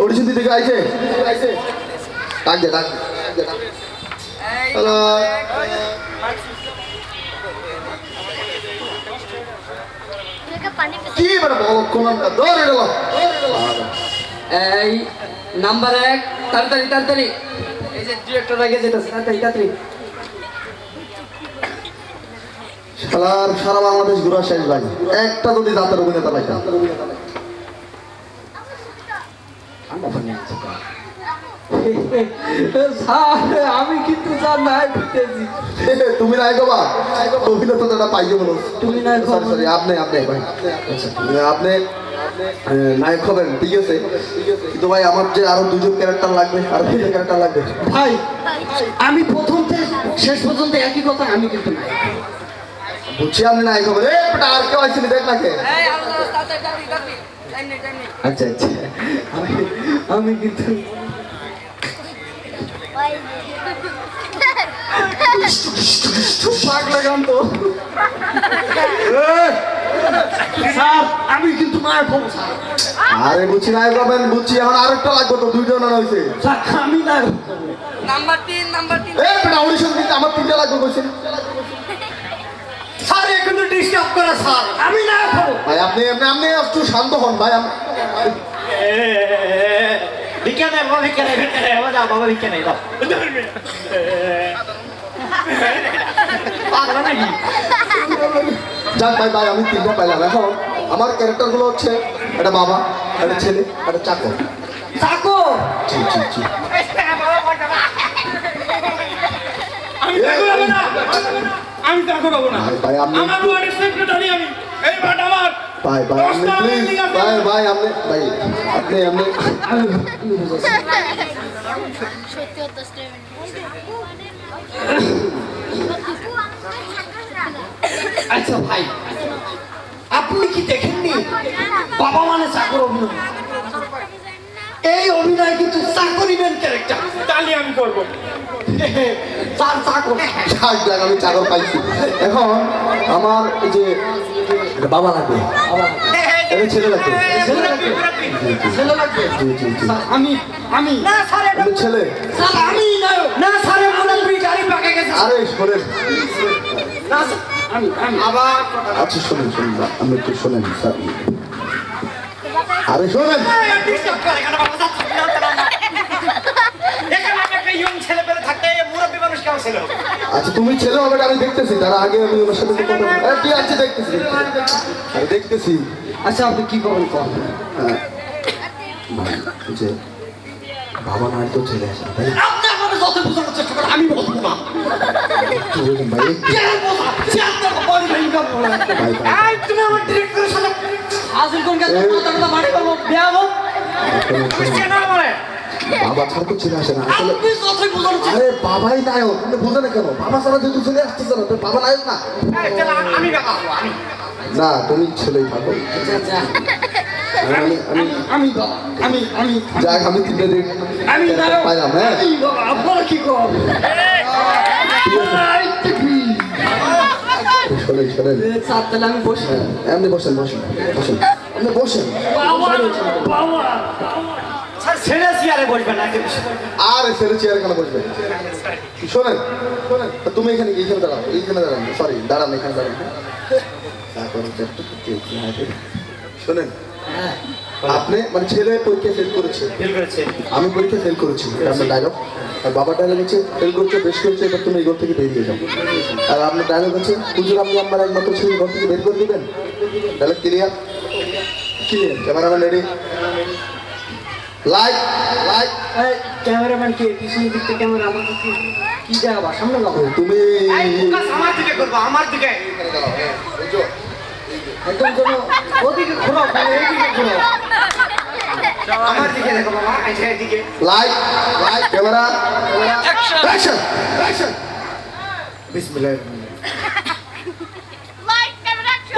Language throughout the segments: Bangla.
অডিশন দিতে আইছে ডাক দে ডাক হ্যালো কি বড় কোনটা ধরে গেল এই নাম্বার 1 তাড়াতাড়ি তাড়াতাড়ি এই যে ডিরেক্টর আগে যেটা তাড়াতাড়ি তাড়াতাড়ি শালার সারা বাংলাদেশ ঘোরা শেষ ভাই একটা যদি দাঁতের অভিনেতা পাইতাম আমি কিন্তু জান নাই বুঝতেছি তুমি নাই গবা অভিনেতা দাদা পাইছো বলো তুমি নাই সরি আপনি ভাই আচ্ছা আপনি নায়ক হবেন ঠিক আছে কিন্তু ভাই আমার যে আরো দুজন ক্যারেক্টার লাগবে আর দুজন ক্যারেক্টার লাগবে ভাই আমি প্রথম থেকে শেষ পর্যন্ত একই কথা আমি কিন্তু নাই বুঝছি আপনি নায়ক হবেন আর কেউ আইসিনি দেখ না কে আচ্ছা আচ্ছা আমি কিন্তু পাগলা গান তো স্যার আমি কিন্তু নায়ক হবো স্যার আরে বুঝছি নায়ক হবেন বুঝছি এখন আরেকটা লাগবে তো দুইজন না হইছে স্যার আমি নায়ক নাম্বার 3 এই বেটা অডিশন দিতে আমার তিনটা লাগবে কইছেন স্যার একটু ডিস্টার্ব করে স্যার আমি নায়ক হবো ভাই আপনি একটু শান্ত হন ভাই বিকেনে মজা বাবা বিকেনে দাও পাগলা নাকি যাক ভাই আমি তিনটা পাইলাম এখন আমার ক্যারেক্টার গুলো হচ্ছে একটা বাবা একটা ছেলে একটা চাকর চাকর জি জি জি আমি চাকর হবো না ভাই আপনি আমার ওয়ার্ডের সেক্রেটারি আমি এই মাঠ আমার ভাই আপনি প্লিজ ভাই আপনি সত্যি হতো আচ্ছা ভাই আপনি কি দেখেননি বাবা মানে চাকর অভিনয় এই অভিনয় কিন্তু চাকরি মেন ক্যারেক্টার তাহলে আমি করবো চার চাকর যাক আমি চাকর পাইছি এখন আমার এই যে একটা বাবা লাগবে একটা ছেলে লাগবে ছেলে লাগবে জি জি জি আমি না স্যার আপনি ছেলে স্যার আমি না স্যার মুরব্বি গাড়ি পাকে গেছে আরে শোনেন না আমি আবার আচ্ছা শোনেন আপনি একটু শোনেন স্যার আরে শোনেন ডিস্টার্ব করে কেন বাবা যাচ্ছে না এখানে একটা ইয়ং ছেলে পেলে থাকতে মুরব্বি মানুষ কেমন ছিল আচ্ছা তুমি ছেলে হবে আমি দেখতেছি তার আগে আমি ওনার সাথে কথা বলবো ঠিক আছে দেখতেছি আচ্ছা আপনি কি করবেন কোন ভাই এই যে বাবা নাই তো ছেলে আছে তাই আপনি আমাকে যত বোঝানোর চেষ্টা করেন আমি বলবো না একটু বলুন ভাই একটু কে বোঝা সে আপনার বডি ভেঙে বলে ভাই এই তুমি আমার ডিরেক্টরের সাথে হাজির কোন কাছে কথা মারি করব বিয়া হোক কেন বলে বাবা ছাড়া তো ছেলে আসে না আসলে আপনি যতই বোঝানোর চেষ্টা আরে বাবাই নায়ক তুমি বুঝো না কেন বাবা ছাড়া যেহেতু ছেলে আসতেছে না তো বাবা নায়ক না আমি বাবা হবো আমি না তুমি ছেলেই থাকো আমি যাক আমি তিনটে দিন আমি পাইলাম হ্যাঁ আপনারা কি কর শোনেন তাহলে আমি বসি এমনি বসেন আপনি বসেন স্যার ছেড়ে চেয়ারে বসবে না আর ছেলে চেয়ারে কেন বসবে শোনেন তুমি এইখানে দাঁড়ান সরি দাঁড়ান এখানে দাঁড়ান শোনেন আপনি মানে ছেলে পরীক্ষা ফেল করেছে আমি পরীক্ষা ফেল করেছি আপনার ডায়লগ আর বাবার ডায়লগ হচ্ছে ফেল করছে বেশ করেছে এবার তুমি এই ঘর থেকে বেরিয়ে যাও আর আপনার ডায়লগ হচ্ছে হুজুর আপনি আমার একমাত্র ছেলে ঘর থেকে বের করে দিবেন dialogue clear cameraman ready light cameraman কে পিছন দিক থেকে ক্যামেরা আমার কি যাবা সামনে যাবো তুমি আমার দিকে করবো আমার দিকে একদম যেন ওদিকে ঘোরাও এইদিকে ঘোরাও আমার দিকে দেখো বাবা এদিকে লাইট ক্যামেরা অ্যাকশন বিসমিল্লাহির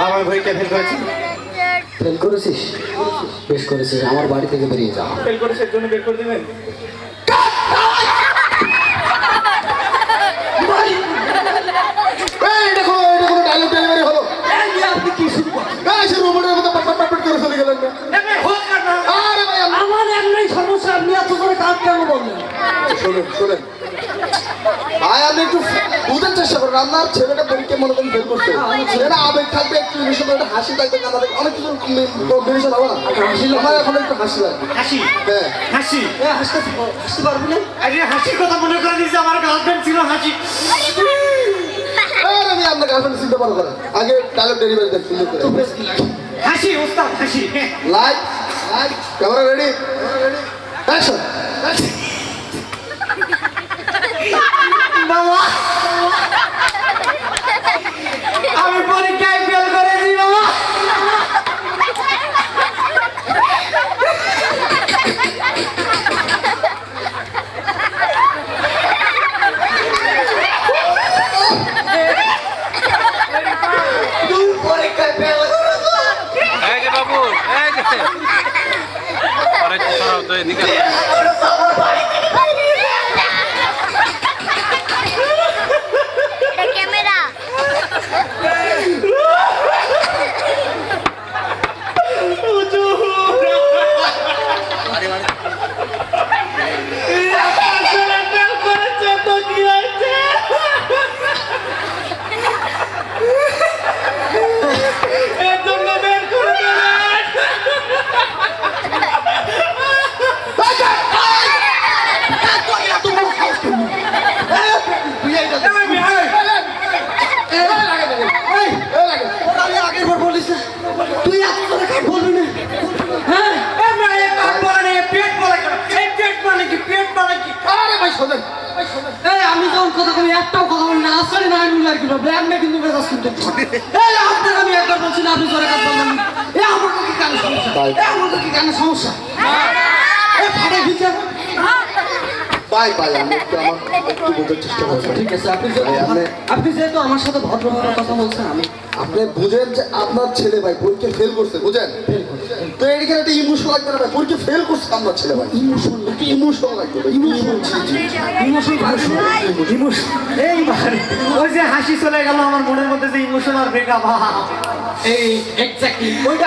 বাবা পরীক্ষা ফেল করেছি ফেল করেছিস বেশ করেছিস আমার বাড়ি থেকে বেরিয়ে যা ফেল করেছে এর জন্য বের করে দিবেন এটা কোনো ডায়লগ ডেলিভারি হলো আপনি কি শুরু করেন সে রোবটের মতো পাট করে চলে গেলেন না হোক না আরে ভাই আমার আর কেন বললেন? শোনেন শোনেন ভাই, আপনি একটু বুঝার চেষ্টা করেন। আপনার ছেলেটা পরীক্ষা মনে করেন ফেল করছে, ছেলেটা আবেগ থাকবে, একটু ইমোশন একটা হাসি থাকবে, কান্না থাকবে, অনেক কিছু কম্বিনেশন হবে না। আমার এখন একটু হাসি লাগবে। হাসি হ্যাঁ হাসি হাসতে পারবি না? আরে হাসির কথা মনে করে দিয়েছে, আমার গার্লফ্রেন্ড ছিল হাসি। আমি আপনার গার্লফ্রেন্ড চিনতে পারবো না। আগে ডায়লগ ডেলিভারি দেন সুন্দর করে। হাসি ওস্তাদ হাসি। Light camera ready action. বাবা আমি পরীক্ষায় ফেল করেছি বাবা। পরীক্ষায় ফেল করেছো? এই যে বাবু, এই যে আরে একটু সরাও তো এদিকে। এটা ক্যামেরা। আমি আগের বার বলিস না, তুই এত করে কাজ বলবি না? হ্যাঁ পেট বলে কেন? এই পেট মানে কি? পেট মানে কি? আরে ভাই শোনেন, এই আমি যখন কথা বলি একটাও কথা বলি না, আসলে না আমি আর কি বলবো, এমনি কিন্তু মেজাজ কিন্তু এই আপনাকে আমি একবার বলছি না, আপনি জোরে কাজ বলবেন না। এই আমার তো কি কানে সমস্যা, এই আমার তো কি কানে সমস্যা, এই ফাটে ভিজে। ভাই ভাই আমি একটু বোঝার চেষ্টা করছি। ঠিক আছে, আপনি যেহেতু আমার সাথে ভদ্রভাবে কথা বলছেন, আপনি বুঝেন যে আপনার ছেলে ভাই পরীক্ষা ফেল করছে, বুঝেন তো এখানে একটা ইমোশন লাগবে না ভাই, পরীক্ষা ফেল করছে আপনার ছেলে ভাই, ইমোশন লাগবে ভাই, ইমোশন। এই বাড়ি ওই যে হাসি চলে গেল আমার মনের মধ্যে, যে ইমোশন আর ব্রেকআপ। এই এক্স্যাক্টলি ওইটা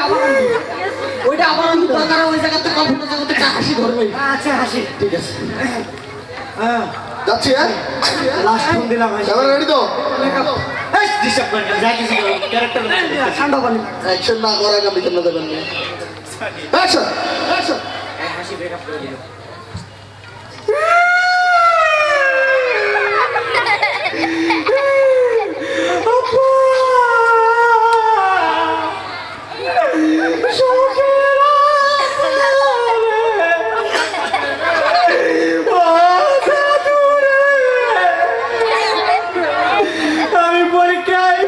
আবার আমি দরকার ওই জায়গাতে কল্পনা জগতে হাসি ধরবে। আচ্ছা হাসি ঠিক আছে, যাচ্ছি। হ্যাঁ লাস্ট ফোন দিলাম হাসি। ক্যামেরা রেডি তো? এই ডিস্টার্ব করেন না, যা কিছু ক্যারেক্টার ঠান্ডা পানি। অ্যাকশন না করার আগে আমি কেন দেবেন না? Action action. হাসি ব্রেকআপ করে দিল। আমি পরীক্ষায়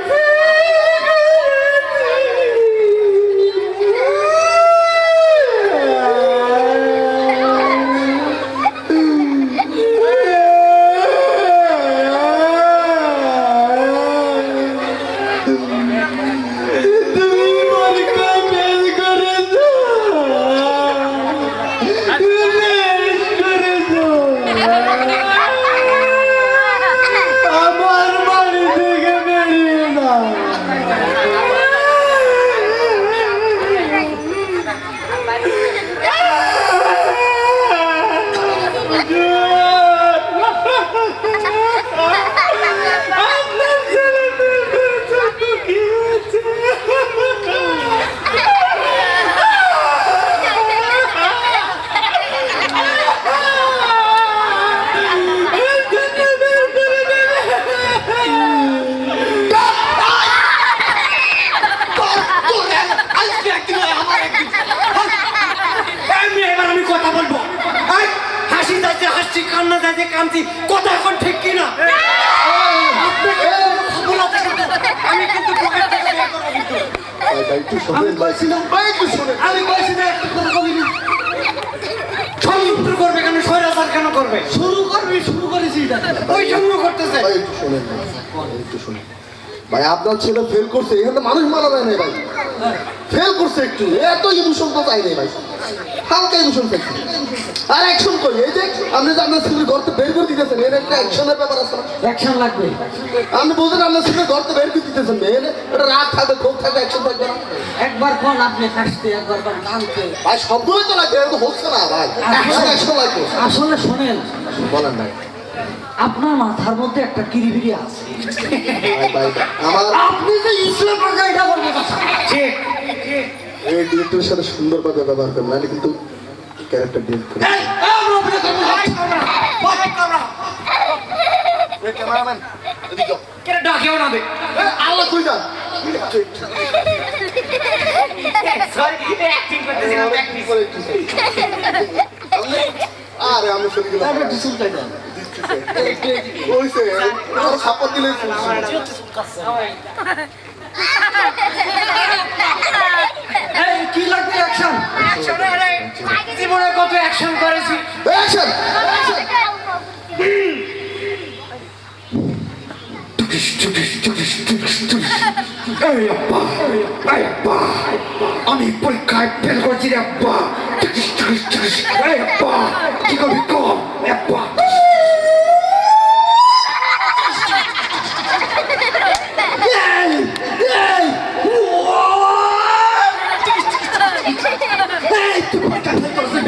আমার বাড়ি থেকে বেরিয়ে দাও। আপনার ছেলেদের জন্য কি হয়েছে? আমি কথা বলবো, হাসি যাচ্ছে হাসছি, কান্না যাচ্ছে কান্দি, কথা এখন ঠিক কিনা? আমি কিন্তু পকেট থেকে বের করবো কিন্তু। ভাই ভাই একটু আমি শোনেন ভাই, কইছি না, ভাই একটু শোনেন। আমি কইছি না একটা কথা বলিনি। ষড়যন্ত্র করবে কেন? স্বৈরাচার কেন করবে? শুরু করেছি এটা। ওই জন্য করতেছে। ভাই একটু শোনেন ভাই, একটু শোনেন ভাই, আপনার ছেলে ফেল করছে, এখানে মানুষ মারা যায় না ভাই, ফেল করছে একটু, এত ইমোশন তো চাই নাই ভাই। হালকা ইমোশন ফেলছি আর অ্যাকশন করি এই যে আপনি যে আপনার ছেলের ঘর থেকে বের করে দিতেছেন এর একটা অ্যাকশনের ব্যাপার আছে না? অ্যাকশন লাগবে। আপনি বলছেন আপনার ছেলের ঘর থেকে বের করে দিতেছেন মেয়ে এটা রাগ থাকবে ক্ষোভ থাকবে অ্যাকশন থাকবে না একবার কোন আপনি হাসতে, একবার কোন কাঁদতে। ভাই সবগুলোই তো লাগবে এটা তো হচ্ছে না ভাই অ্যাকশন লাগবে আসলে শোনেন, বলেন ভাই আপনার মাথার মধ্যে একটা কিরিবিরি আছে। ভাই ভাই আমার আপনি যে ইসলাম পাকা এটা বলবো না। ঠিক এই ডিরেক্টরের সাথে সুন্দরভাবে ব্যবহার করেন নাহলে কিন্তু ক্যারেক্টার ডিল করে এই, আমরা অভিনয় করবো না। ক্যামেরাম্যান এদিকে কেন ডাকেও না দে আল্লাহ কই যান সরি অ্যাক্টিং করতেছিলাম প্র্যাকটিস আরে আমি শুনে গেলাম একটু চুলকাই দেন। ওইছে আর সাপোর্ট দিলে এই, কি লাগবে অ্যাকশন? জীবনে কত অ্যাকশন করেছি অ্যাকশন আমি পরীক্ষায় ফেল করছি রে আব্বা আব্বা কি করবি কম আব্বা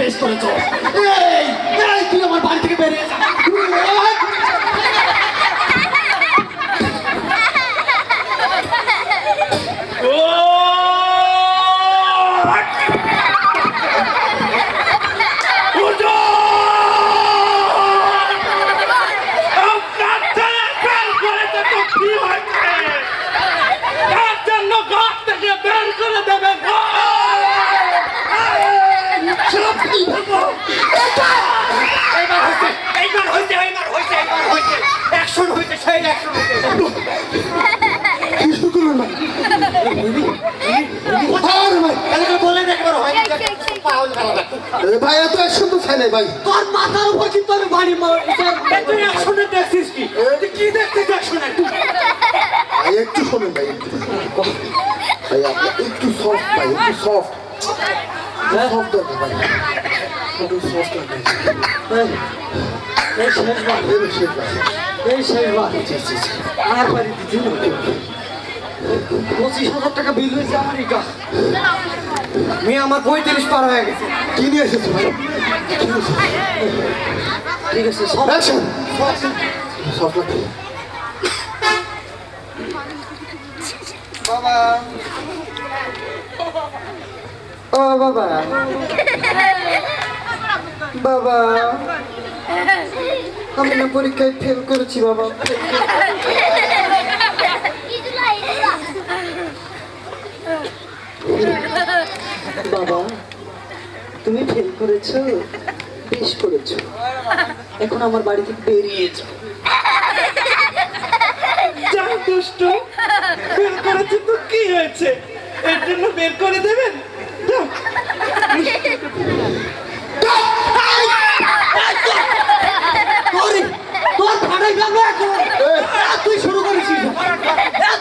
বেশ করেছ। এই, এই, তুই আমার বাড়ি থেকে বেরিয়ে যা। এইবার হইছে অ্যাকশন হইছে সেই অ্যাকশন হইছে বলে একবার হয়নি ভাই এত অ্যাকশন তো চাই নাই ভাই তোর মাথার উপর কিন্তু আমি বাড়ি তুই অ্যাকশনে দেখছিস কি তুই কি দেখছিস অ্যাকশনে ভাই একটু শোনেন ভাই একটু ভাই আপনি একটু সফট ভাই একটু সফট সফট ভাই একটু সফট এই শেষবার, এই শেষবার। আর বাড়ি দিচ্ছি না। 25,000 টাকা বিল হয়েছে আমেরিকা। মেয়ে আমার 35 পার হয়ে গেছে কি নিয়ে এসেছো ভাই ঠিক আছে, সব অ্যাকশন সফট লাগবে ও বাবা, বাবা, আমি না পরীক্ষায় ফেল করেছি বাবা। বাবা, তুমি ফেল করেছো, বেশ করেছো। এখন আমার বাড়ি থেকে বেরিয়ে যাও। যা দুষ্ট বের করেছে তো কি হয়েছে এর জন্য বের করে দেবেন যাও। তোর ফাটাই যাবে এখন। তুই শুরু করেছিস,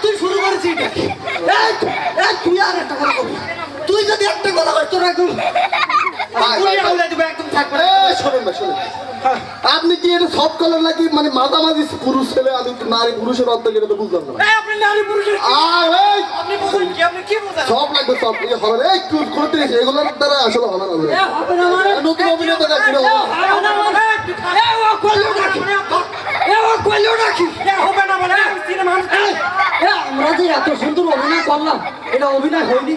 তুই শুরু করেছিস। তুই আর একটা কথা বলবি, তুই যদি একটা কথা বল তোর একদম একদম থাকবে শোনেন না শোনেন আপনি কি এটা সফট কলার নাকি মানে মাঝামাঝি পুরুষ ছেলে আমি নারী পুরুষের অর্ধেক এটা তো বুঝলাম না আপনি নারী পুরুষের আর এই আপনি বোঝেন কি আপনি কি বোঝেন সব লাগবে সব ইয়ে হবে না এই একটু করতে গেছে এগুলোর দ্বারা আসলে হবে না হবে না। হবে না মানে নতুন অভিনেতা দেখি না হবে না মানে ও কইলো নাকি, ও কইলো নাকি, হবে না মানে সিনেমা আমরা যে এত সুন্দর অভিনয় করলাম, এটা অভিনয় হয়নি।